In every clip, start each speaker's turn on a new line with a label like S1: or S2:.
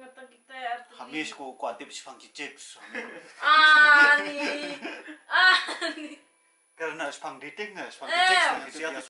S1: Matang kita ya arti.
S2: Habis ko tips pang chips.
S1: Ani. Ani.
S2: Karena spang dating na, spang chips na gitu ya.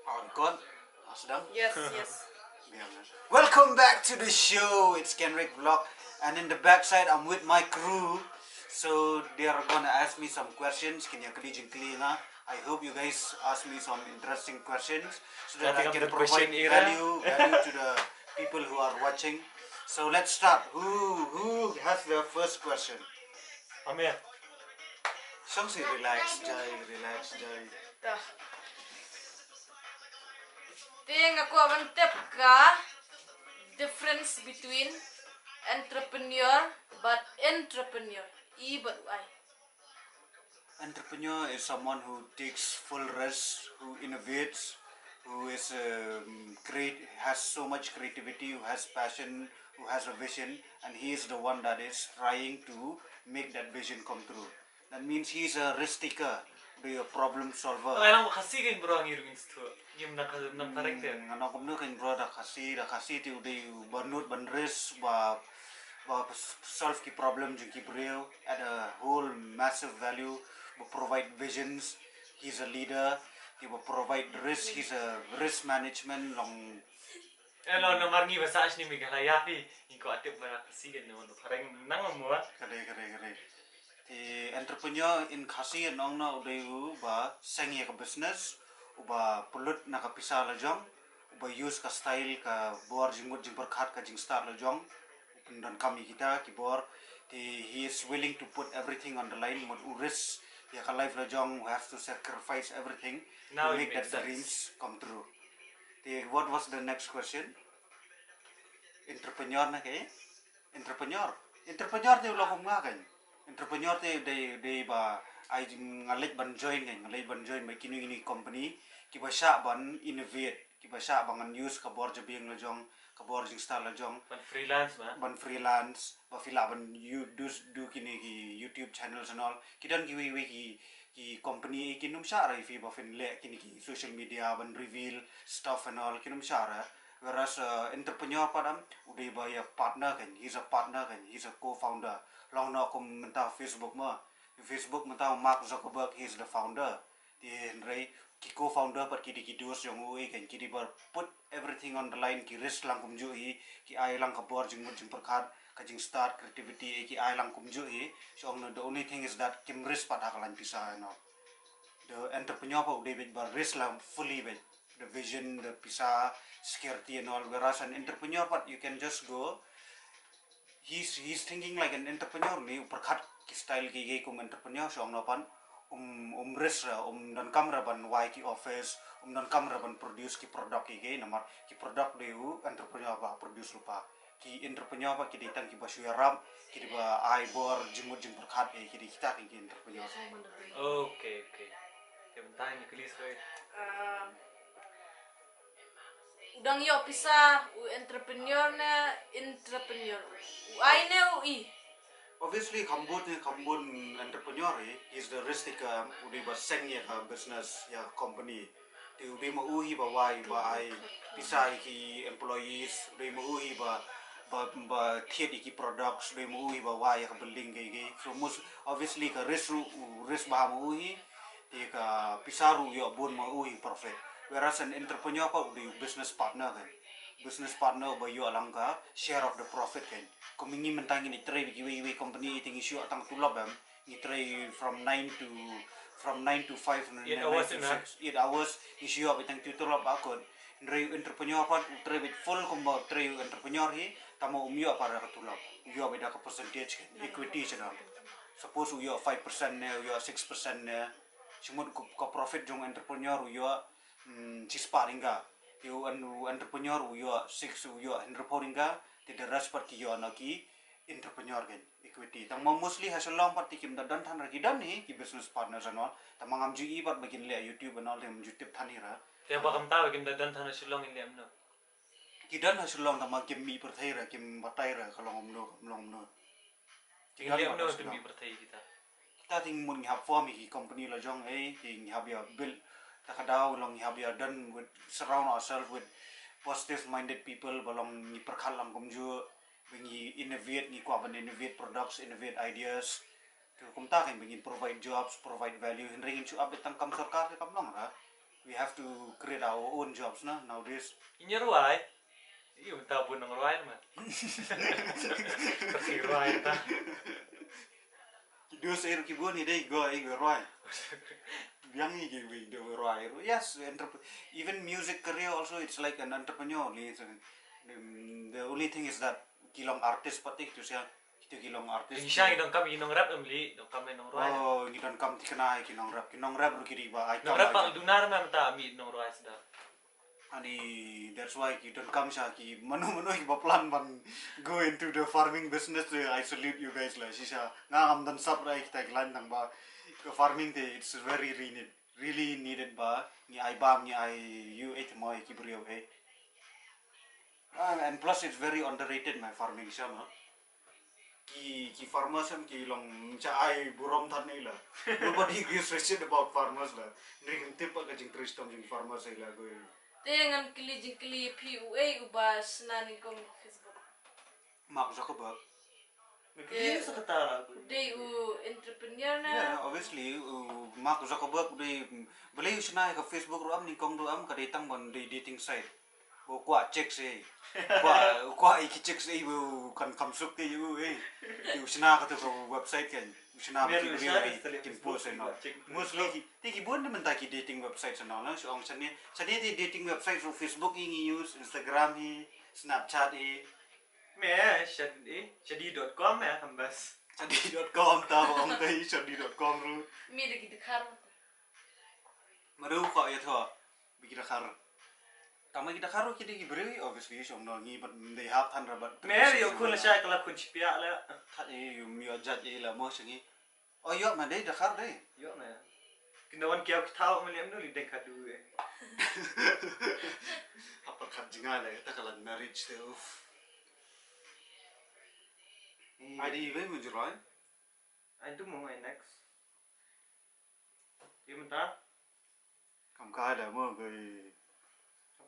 S2: On sedang?
S1: Yes.
S2: Welcome back to the show. It's Kenrick Vlog, and in the backside I'm with my crew. So they are gonna ask me some questions. I hope you guys ask me some interesting questions so that I can provide value to the people who are watching. So let's start. Who has the first question?
S3: Amir.
S2: Something relax, Jai.
S1: Dah. Ting aku akan tip ka difference between entrepreneur but entrepreneur. But why?
S2: Entrepreneur is someone who takes full risk, who innovates, who is has so much creativity, who has passion, who has a vision, and he is the one that is trying to make that vision come true. That means he is a risk taker, a problem solver.
S3: Alam mo kasi kay bro ang irugin sto. Yung nakarek din.
S2: Anak ko na kay bro da kasi ti uday banut banris ba solve ki problem jung ki brio at a whole massive value, will provide visions. He's a leader. He will provide risk. He's a risk management long.
S3: Ano na marngi basa ni migalaya fi iko atip ba kasi gan no parang nang mo.
S2: Kare. The entrepreneur in kasi nong na uday ba sengi ka business uba pulut na kapisa la jong uba use ka style ka bor jing berkat ka jing start la jong dan kami kita kibor he is willing to put everything on the line mod risk ya ka life la jong have to sacrifice everything
S3: Now
S2: to make that
S3: sense.
S2: dreams come true. What was the next question? Entrepreneur na kay entrepreneur te ulo kong nga kan entrepreneur te de ba ay ngalit ban join may kini company kiba siya ban innovate kiba siya bangan use ka bor jabing la jong ka bor jing style la jong ban freelance ba fila ban you do kini ki YouTube channels and all kidan ki company kinum syara fi ba fin le kini ki social media ban reveal stuff and all kinum syara. Whereas entrepreneur padam udah bayar partner kan, he's a partner kan, he's a co-founder. Long na aku mentah Facebook mentah Mark Zuckerberg, he's the founder. Di Henry ki co-founder pat ki dus yang ui kan ki bar put everything on the line ki risk lang kumjui ki ai lang kabor jing perkat kajing start creativity ki ai lang kumjui. So the only thing is that kim risk pat hakalan pisah no. The entrepreneur pa udah bar risk lang fully bet. The vision, the pisa, security and all. Whereas an entrepreneur, but you can just go. He's thinking like an entrepreneur. Ni perkat ki style ki kum entrepreneur so napan risk dan kamera ban why ki office dan kamera ban produce ki product ki namar ki product deu entrepreneur ba produce lupa ki entrepreneur ba ki ditang ki basu yaram ki ba ai bor jimut jim perkat ki kita ki entrepreneur.
S3: Okay. Kebentar ni kelis koi.
S1: Udang yo pisah entrepreneur. Ai ne ui.
S2: Obviously, Kambun entrepreneur, he's the risk taker. Udi ba seng ya business ya company. Di udi ma uhi ba wai ba ai pisah ki employees. Udi ma uhi ba thiet ki products. Udi ma uhi ba wai ka building ki. So most obviously ka risk ba ma uhi. Di ka pisah ru yo bun ma uhi profit. Whereas an entrepreneur pa udi business partner kan. Business partner ba yo alang ka share of the profit kan. Kumingi mentang ni try bigi company iting issue atang tulab ni try from 9 to 5 and 8 hours issue up itang tulab akon. Ndre entrepreneur pa try bit full kumba try entrepreneur hi tamo umyo para ka tulab. Yo bida ka percentage kan equity chana. Suppose yo 5% ne yo 6% ne simut ka profit jong entrepreneur yo cisparinga you entrepreneur yo 6 yo entrepreneur tidak respect ki yo naki entrepreneur kan equity tang mostly hasilong pat tikim dan than ragi dan ni ki business partners anol tamang am ji pat bagin le YouTube anol tem YouTube thanira
S3: Kaya bakam tahu kim dadan thana silong in liam no.
S2: kidan hasilong tamang kim mi perthaira kim bataira kalong omno
S3: In liam no kim bi pertai kita.
S2: kita ting mun ngihap form hi company la jong ting ngihap ya build takadaw long ngihap ya done with surround ourselves with positive minded people balong ni perkhalam kumju bengi innovate ni kwa ban innovate products innovate ideas to kumta kan bengi provide jobs provide value ringin chu update tang kam sarkar ke kam long ra we have to create our own jobs na nowadays
S3: Inya ruai. Iyo tabun ng ruai man. Kasi ruai ta.
S2: Kido sa kibon ni dai go ay go right yang ni we do right yes even music career also it's like an entrepreneur the only thing is that kilong artist patik tu siya kita kilong artist
S3: Yung siya inong kami inong rap umli, inong kami inong ruai.
S2: oh ngidan kam tikna kinong rap ru kiri ba ay
S3: Inong rap pang dunar man ta ami inong ruai sada.
S2: ani that's why kita kam siya ki manu ki plan ban go into the farming business I salute you guys la siya nga am dan sap ra kita klan nang ba the farming day it's very really needed ba ni ai bam ni ai you eat mo ki brio and plus it's very underrated my farming siya no ki farmers am ki long cha ai burom than ni la nobody gives a shit about farmers la ring tip ka jing trist tom jing farmers la go
S1: Dengan kili PUA ubas nani kong Facebook.
S2: Mark Zuckerberg
S3: Iya sa katara.
S1: Day entrepreneur na.
S2: yeah obviously Mark Zuckerberg they beli usna ka Facebook ro am ni kong do am ka datang bon di dating site o kwa check se kwa iki check se bu kan kam suk ke yu usna ka to website kan usna ba ki bri kin post no mostly ti bon man ta ki dating website no na so ang chani di dating website so Facebook i use Instagram hi Snapchat i
S3: Me shadi.com ya hambas.
S2: Shadi.com ta ang tai shadi.com ru
S1: Mi de kar.
S2: maru ko ya tho bikira khar tama kita karo kidi gibri obviously so no ni but they have hundred but
S3: Me yo kun la siya kala kun chipia la.
S2: khat e yum yo jat e la mo singi oh yo ma dei dakar dei
S3: Yo me. Kinawan kiaw kitaw maliam no lideng kadu eh.
S2: apa khat jinga la ta kala marriage te uf id ve mujroy
S3: Antu mo ay next. Yo mata.
S2: kam ka da mo goi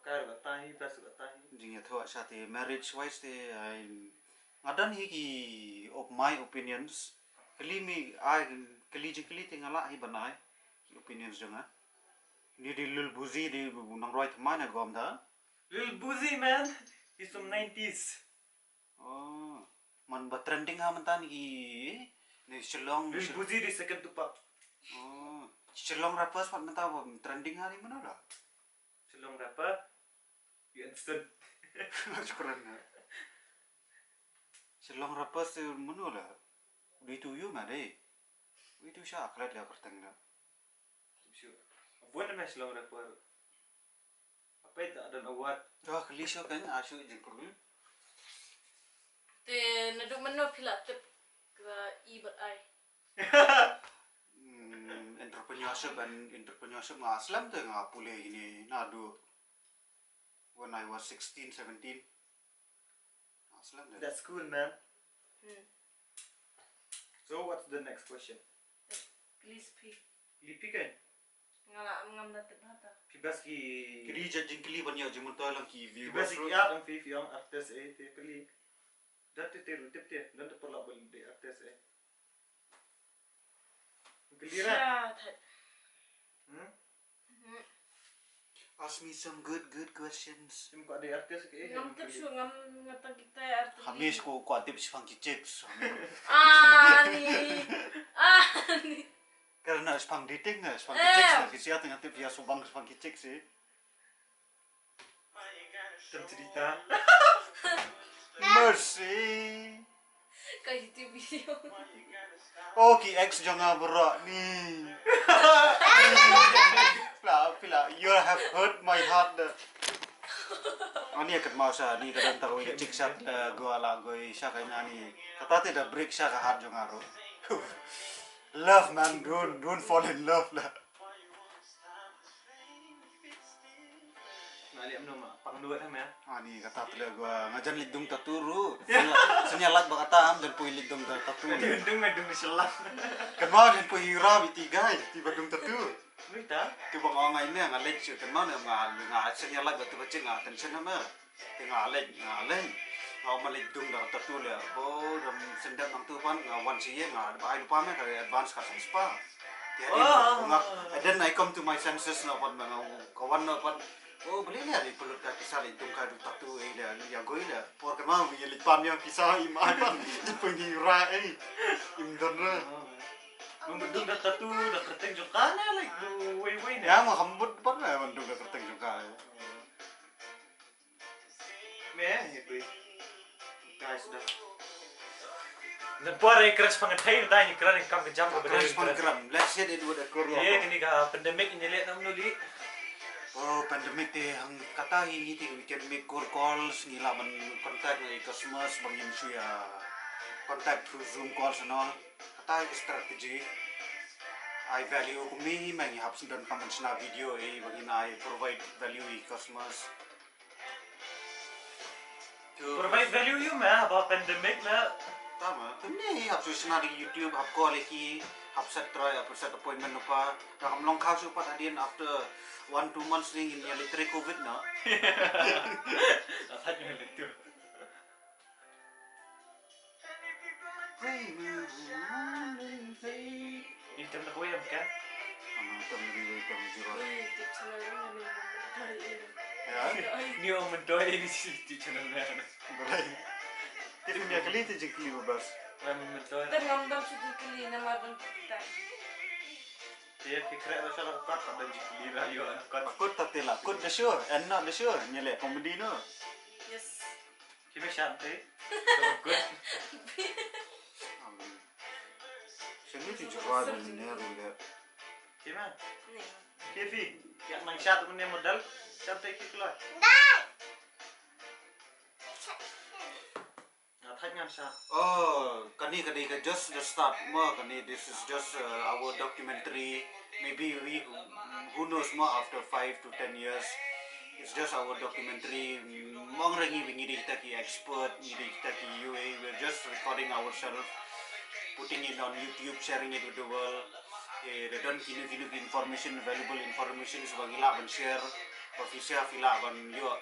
S3: Kaya batahi pas batahi.
S2: jinga tho sa te marriage wise te I ngadan hi ki of my opinions kali kali tingala hi banai ki opinions janga ni di lul buzi di nang roi thmana gom da
S3: Lil Boozy man. He's from 90s.
S2: oh man ba trending ha man tan ki ni Shillong
S3: Lil Boozy di second tupak.
S2: oh Shillong rappers pat man ta trending ha ni mana la
S3: Silong rapper. You understood.
S2: Syukran na Shillong rappers te mana la di tu you ma dei itu sya aklat la kertang na
S3: Sure. Buwan na silong rapper. Apa itu ada award?
S2: ah kalisyo kan asu jengkul
S1: Te nadu mano pila tip ka ibat ai. entrepreneurship
S2: nga aslam te nga pule ini nadu when I was 16 17 aslam de
S3: That's cool, man.
S1: Hmm.
S3: So what's the next question?
S1: Please pi.
S3: Lipi kan?
S1: Ngam na tip hata.
S3: Pibas ki.
S2: kiri judging kili banyak jumun to lang ki view
S3: Pibas ki ya ang fifi ang artist eh te kali. Dati te tip te dan te perla bal de artist eh. Kelira.
S1: Sya.
S2: ask me some good questions
S3: Sim ko ada artist ke eh.
S1: Ngam tip su ngam ngatang kita arti.
S2: habis ko tips funky chicks
S1: Ani.
S2: karena spang dating na funky chicks na kasi ating tip ya subang funky chicks eh
S3: Tem cerita.
S2: mercy
S1: Kay itu video.
S2: oh ki ex jangan berak ni pila you have hurt my heart ani akat mau sa ni kadang tahu ya cik sat go ala go sya kanya ni kata tidak break sya ka heart jangan ro love man don't fall in love lah
S3: Alim no pang dua sama ya.
S2: Ani kata tele gua ngajan lidung taturu. Senyalat bakata am dan pui lidung taturu.
S3: Diundung medung diselang.
S2: Kenal dan pui hira bitiga di badung tatu.
S3: Kita
S2: Tu bang orang ini ngalej kenal ngal senyalat batu bacing attention nama. Tengah alej ngalej. Ngau malidung tatu le. Oh dam sendap nang tu pan ngawan siye ngal bahai lupa me kali advance ka spa. And then I come to my senses na pan mga kawan na pan. Oh, boleh lah di pelut kaki kisah itu kadu tatu ida yang gue ida. Por kemau yang lipan yang kisah imah pan di pengira imdan ra.
S3: membedung dah tatu dah kerteng jokana like do way
S2: Ya mau hambut pan lah mandung dah kerteng juga.
S3: Meh itu. Guys dah. Dan puara keras pengetai tanya keran yang kam kejam ke
S2: Terus panggram. Let's say it would occur.
S3: Iya, ini ka pandemic ini lihat nam nuli.
S2: Oh, pandemic teh hang kata ini teh we can make calls ngila ban contact dengan customers bangin suya contact through Zoom calls and all. Kata strategi I value kumi mangi hapsun dan comments na video bangin I provide value customers.
S3: Provide value you mah about pandemic lah.
S2: Tama. Kuni hapsun na di YouTube hap call lagi hap set try hap set appointment apa. Dah long kau supat adian after 1-2 months ning in literally COVID na.
S3: Apa yang itu? Itu nak kau yang kan?
S1: tips na rin namin hari
S2: Ya.
S3: Ni orang mendoai di situ channel mana?
S2: Berai. Jadi punya kali tu jeki bebas.
S3: Orang mendoai.
S1: Dan ngambang sa dikili na mabang kita.
S3: Dia fikir macam orang kat ada jikli rayu kat.
S2: Akut tak telah. Akut dah sure. And not dah sure. Nyelek komedi no.
S1: Yes.
S3: Kami syantai. Good.
S2: Sini tu juga ada ni ruler.
S3: Gimana?
S1: Nih.
S3: Kevi, yang nang syat punya modal, syantai keluar. Tanya syat.
S2: Oh, kani just the start. More kani this is just our documentary. Maybe we who knows more after 5 to 10 years. It's just our documentary. Mong rangi bingi kita ki expert, bingi kita ki UA. We're just recording ourselves, putting it on YouTube, sharing it with the world. Redon kini information, valuable information sebagai lah ban share, official fila ban yo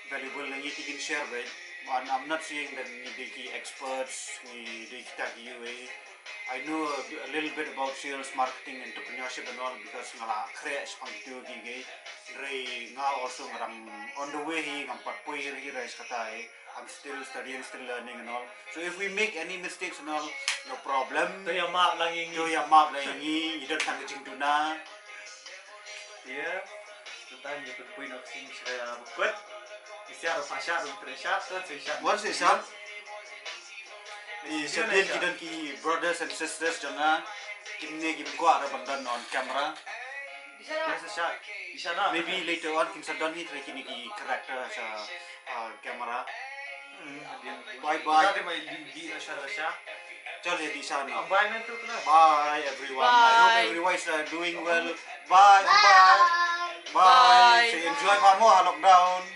S2: valuable lagi tingin share baik. And I'm not saying that the experts, the UA. I know a little bit about sales, marketing, entrepreneurship and all because ngala crash pangtiu gigi. Re nga also ngarang on the way hi ngampat poi hi rais katai. I'm still studying, still learning and all. So if we make any mistakes and all, no problem.
S3: Tu yang mak lang ini.
S2: Yo yang maaf lah ini, you don't have to jing tuna.
S3: Dia, tentang dia berpoin nak sini saya buat. Isiar pasar untuk syat tu syat.
S2: Once it's up, sedih kita ki brothers and sisters jangan kini kita gua ada bandan on camera.
S1: Bisa na.
S3: Biasa syat. Di sana.
S2: Maybe later on kita done it kini ki character sa camera. Bye bye.
S3: Ada mai di syat syat.
S2: Jadi di sana.
S3: Bye man tu kena.
S2: Bye everyone. I
S1: Bye.
S2: hope everyone is doing well. Bye. Bye. Bye.
S1: Bye.
S2: So enjoy kamu lockdown.